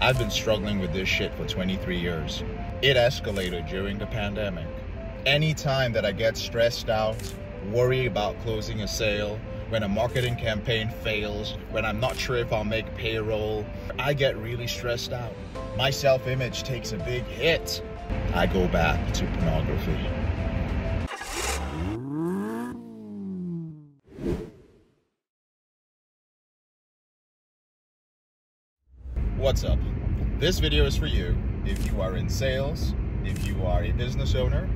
I've been struggling with this shit for 23 years. It escalated during the pandemic. Anytime that I get stressed out, worry about closing a sale, when a marketing campaign fails, when I'm not sure if I'll make payroll, I get really stressed out. My self-image takes a big hit. I go back to pornography. What's up? This video is for you if you are in sales, if you are a business owner,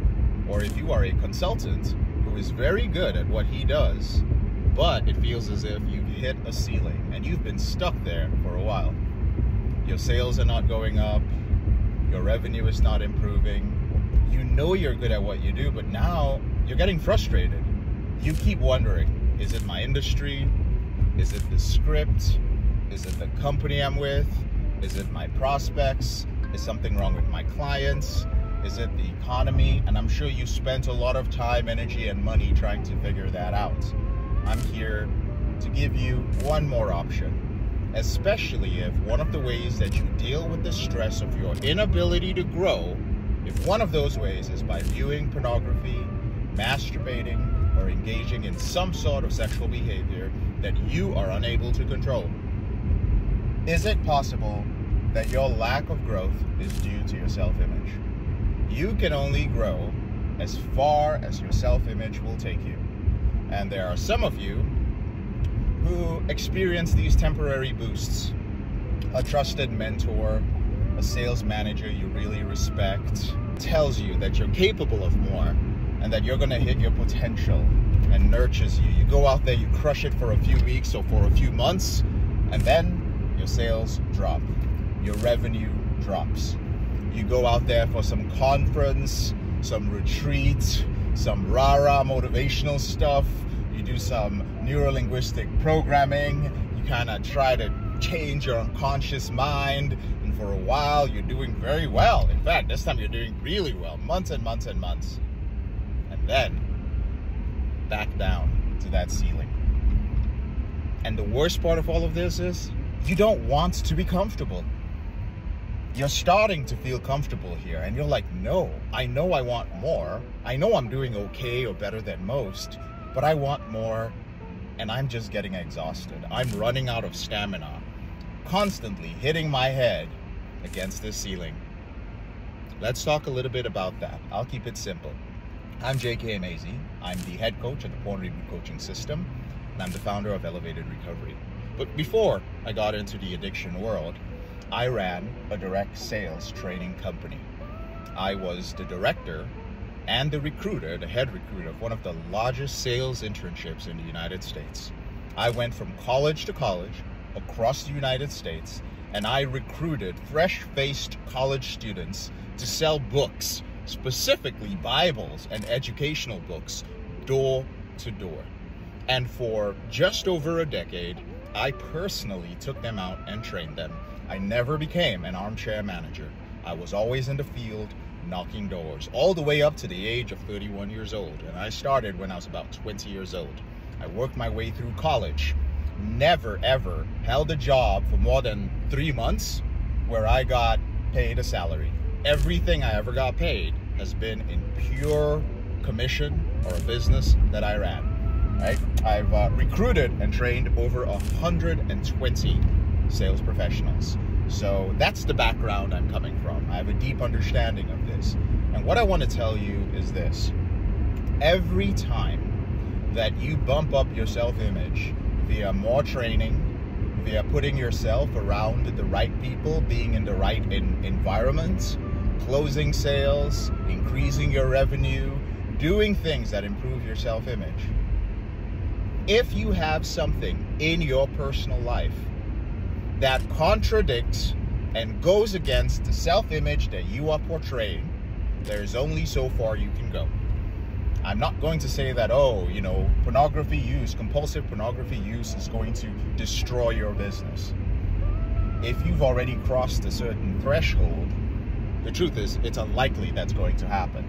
or if you are a consultant who is very good at what he does, but it feels as if you've hit a ceiling and you've been stuck there for a while. Your sales are not going up, your revenue is not improving, you know you're good at what you do, but now you're getting frustrated. You keep wondering, is it my industry? Is it the script? Is it the company I'm with? Is it my prospects? Is something wrong with my clients? Is it the economy? And I'm sure you spent a lot of time, energy, and money trying to figure that out. I'm here to give you one more option, especially if one of the ways that you deal with the stress of your inability to grow, if one of those ways is by viewing pornography, masturbating, or engaging in some sort of sexual behavior that you are unable to control. Is it possible that your lack of growth is due to your self-image? You can only grow as far as your self-image will take you. And there are some of you who experience these temporary boosts. A trusted mentor, a sales manager you really respect, tells you that you're capable of more and that you're going to hit your potential and nurtures you. You go out there, you crush it for a few weeks or for a few months, and then your sales drop, your revenue drops. You go out there for some conference, some retreat, some rah-rah motivational stuff. You do some neuro-linguistic programming. You kind of try to change your unconscious mind. And for a while, you're doing very well. In fact, this time you're doing really well, months and months and months. And then, back down to that ceiling. And the worst part of all of this is, you don't want to be comfortable. You're starting to feel comfortable here and you're like, no, I know I want more. I know I'm doing okay or better than most, but I want more and I'm just getting exhausted. I'm running out of stamina, constantly hitting my head against this ceiling. Let's talk a little bit about that. I'll keep it simple. I'm J.K. Amazy. I'm the head coach of the Porn Reboot coaching system, and I'm the founder of Elevated Recovery. But before I got into the addiction world, I ran a direct sales training company. I was the director and the recruiter, the head recruiter of one of the largest sales internships in the United States. I went from college to college across the United States, and I recruited fresh-faced college students to sell books, specifically Bibles and educational books, door to door. And for just over a decade, I personally took them out and trained them. I never became an armchair manager. I was always in the field, knocking doors, all the way up to the age of 31 years old. And I started when I was about 20 years old. I worked my way through college, never ever held a job for more than 3 months where I got paid a salary. Everything I ever got paid has been in pure commission or a business that I ran. Right? I've recruited and trained over 120 sales professionals. So that's the background I'm coming from. I have a deep understanding of this. And what I want to tell you is this. Every time that you bump up your self-image via more training, via putting yourself around the right people, being in the right environment, closing sales, increasing your revenue, doing things that improve your self-image, if you have something in your personal life that contradicts and goes against the self-image that you are portraying, there's only so far you can go. I'm not going to say that, pornography use, compulsive pornography use is going to destroy your business. If you've already crossed a certain threshold, the truth is it's unlikely that's going to happen.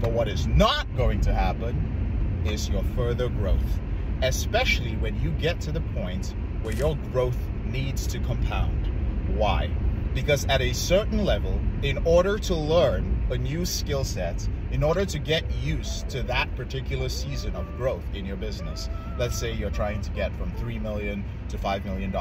But what is not going to happen is your further growth, especially when you get to the point where your growth needs to compound. Why? Because at a certain level, in order to learn a new skill set, in order to get used to that particular season of growth in your business, let's say you're trying to get from $3 million to $5 million.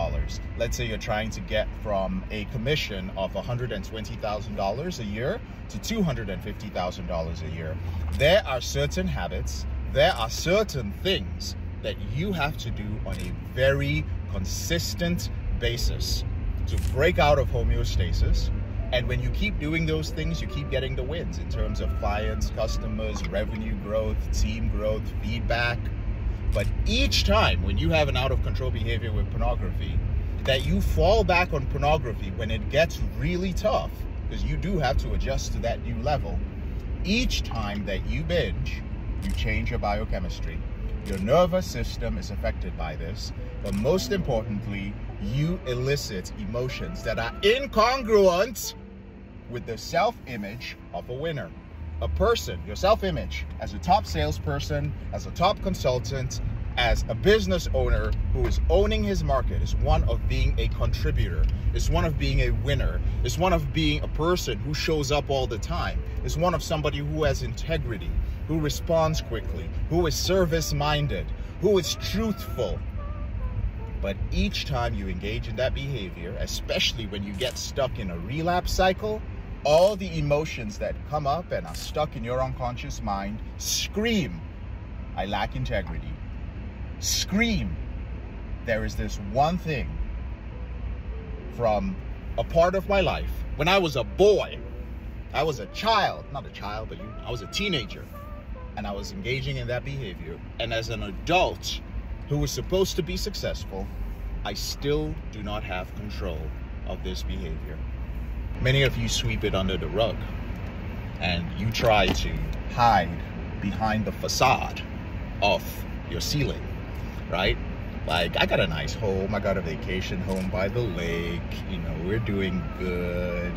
Let's say you're trying to get from a commission of $120,000 a year to $250,000 a year. There are certain habits, there are certain things that you have to do on a very consistent basis to break out of homeostasis. And when you keep doing those things, you keep getting the wins in terms of clients, customers, revenue growth, team growth, feedback. But each time when you have an out of control behavior with pornography, that you fall back on pornography when it gets really tough, because you do have to adjust to that new level. Each time that you binge, you change your biochemistry. Your nervous system is affected by this, but most importantly, you elicit emotions that are incongruent with the self-image of a winner. A person, your self-image as a top salesperson, as a top consultant, as a business owner who is owning his market, is one of being a contributor, is one of being a winner, is one of being a person who shows up all the time, is one of somebody who has integrity, who responds quickly, who is service-minded, who is truthful. But each time you engage in that behavior, especially when you get stuck in a relapse cycle, all the emotions that come up and are stuck in your unconscious mind scream, I lack integrity. Scream, there is this one thing from a part of my life. When I was a boy, I was a child, not a child, but I was a teenager, and I was engaging in that behavior. And as an adult who was supposed to be successful, I still do not have control of this behavior. Many of you sweep it under the rug and you try to hide behind the facade of your ceiling, right? Like, I got a nice home, I got a vacation home by the lake, we're doing good.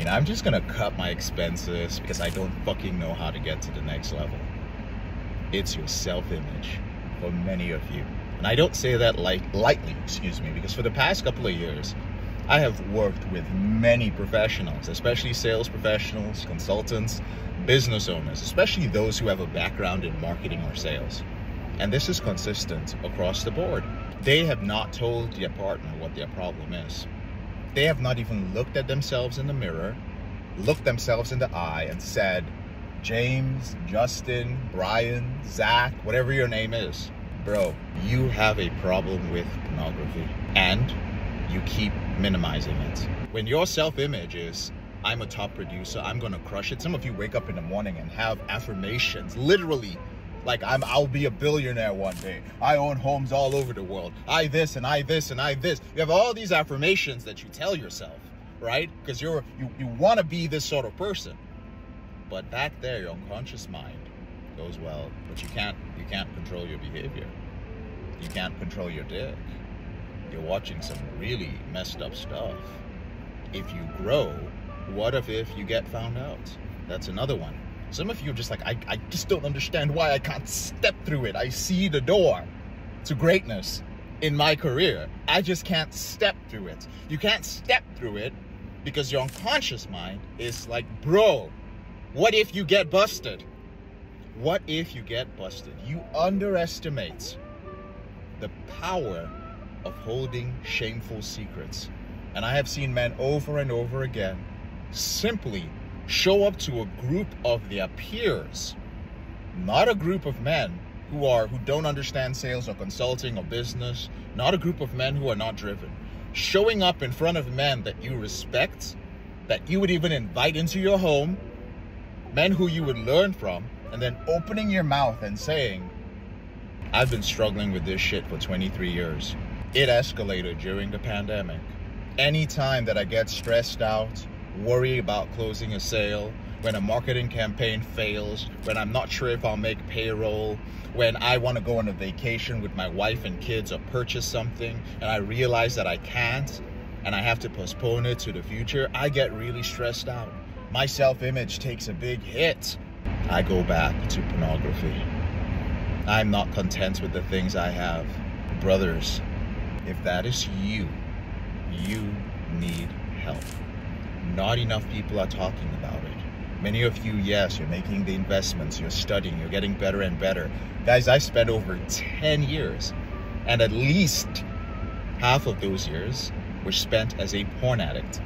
I'm just gonna cut my expenses because I don't fucking know how to get to the next level. It's your self-image for many of you. And I don't say that lightly, because for the past couple of years, I have worked with many professionals, especially sales professionals, consultants, business owners, especially those who have a background in marketing or sales. And this is consistent across the board. They have not told their partner what their problem is. They have not even looked at themselves in the mirror, looked themselves in the eye and said, James, Justin, Brian, Zach, whatever your name is, bro, you have a problem with pornography and you keep minimizing it. When your self-image is, I'm a top producer, I'm gonna crush it. Some of you wake up in the morning and have affirmations, literally, like I'll be a billionaire one day. I own homes all over the world. I this and I this and I this. You have all these affirmations that you tell yourself, right? Because you want to be this sort of person. But back there, your unconscious mind goes, well, but you can't control your behavior. You can't control your dick. You're watching some really messed up stuff. If you grow, what if you get found out? That's another one. Some of you are just like, I just don't understand why I can't step through it. I see the door to greatness in my career. I just can't step through it. You can't step through it because your unconscious mind is like, bro, what if you get busted? What if you get busted? You underestimate the power of holding shameful secrets. And I have seen men over and over again simply show up to a group of their peers, not a group of men who don't understand sales or consulting or business, not a group of men who are not driven, showing up in front of men that you respect, that you would even invite into your home, men who you would learn from, and then opening your mouth and saying, I've been struggling with this shit for 23 years. It escalated during the pandemic. Anytime that I get stressed out, worry about closing a sale, when a marketing campaign fails, when I'm not sure if I'll make payroll, when I want to go on a vacation with my wife and kids or purchase something and I realize that I can't and I have to postpone it to the future, I get really stressed out. My self-image takes a big hit. I go back to pornography. I'm not content with the things I have. Brothers, if that is you, you need help. not enough people are talking about it. Many of you, yes, you're making the investments, you're studying, you're getting better and better. Guys, I spent over 10 years, and at least half of those years were spent as a porn addict.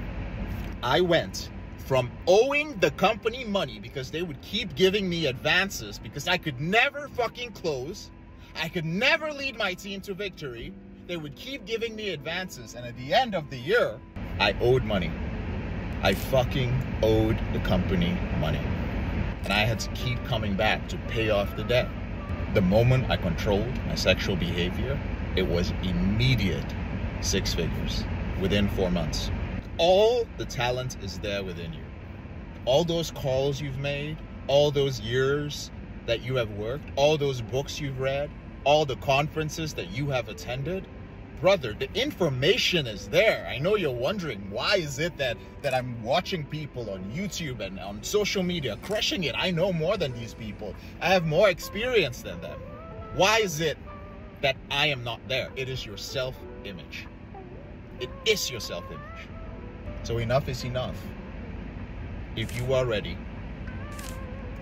I went from owing the company money because they would keep giving me advances because I could never fucking close, I could never lead my team to victory. They would keep giving me advances, and at the end of the year, I owed money. I fucking owed the company money. And I had to keep coming back to pay off the debt. The moment I controlled my sexual behavior, it was immediate 6 figures within 4 months. All the talent is there within you. All those calls you've made, all those years that you have worked, all those books you've read, all the conferences that you have attended, brother, the information is there. I know you're wondering, why is it that I'm watching people on YouTube and on social media crushing it? I know more than these people. I have more experience than them. Why is it that I am not there? It is your self-image. It is your self-image. So enough is enough. If you are ready,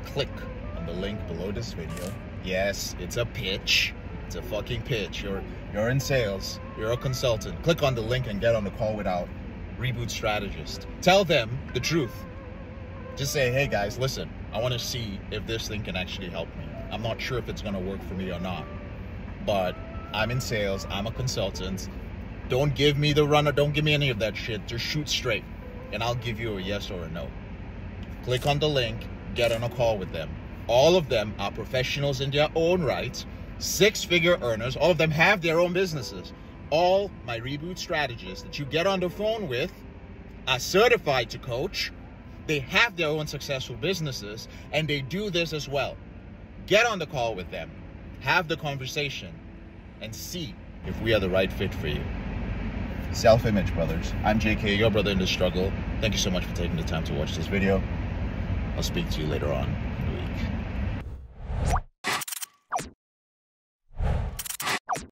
click on the link below this video. Yes, it's a pitch. It's a fucking pitch. You're in sales. You're a consultant. Click on the link and get on the call with our Reboot strategist. Tell them the truth. Just say, hey guys, listen, I want to see if this thing can actually help me. I'm not sure if it's going to work for me or not, but I'm in sales. I'm a consultant. Don't give me the runner. Don't give me any of that shit. Just shoot straight, and I'll give you a yes or a no. Click on the link. Get on a call with them. All of them are professionals in their own right. 6-figure earners. All of them have their own businesses. All my Reboot strategists that you get on the phone with are certified to coach. They have their own successful businesses, and they do this as well. Get on the call with them. Have the conversation and see if we are the right fit for you. Self-image, brothers. I'm JK, your brother in the struggle. Thank you so much for taking the time to watch this video. I'll speak to you later on.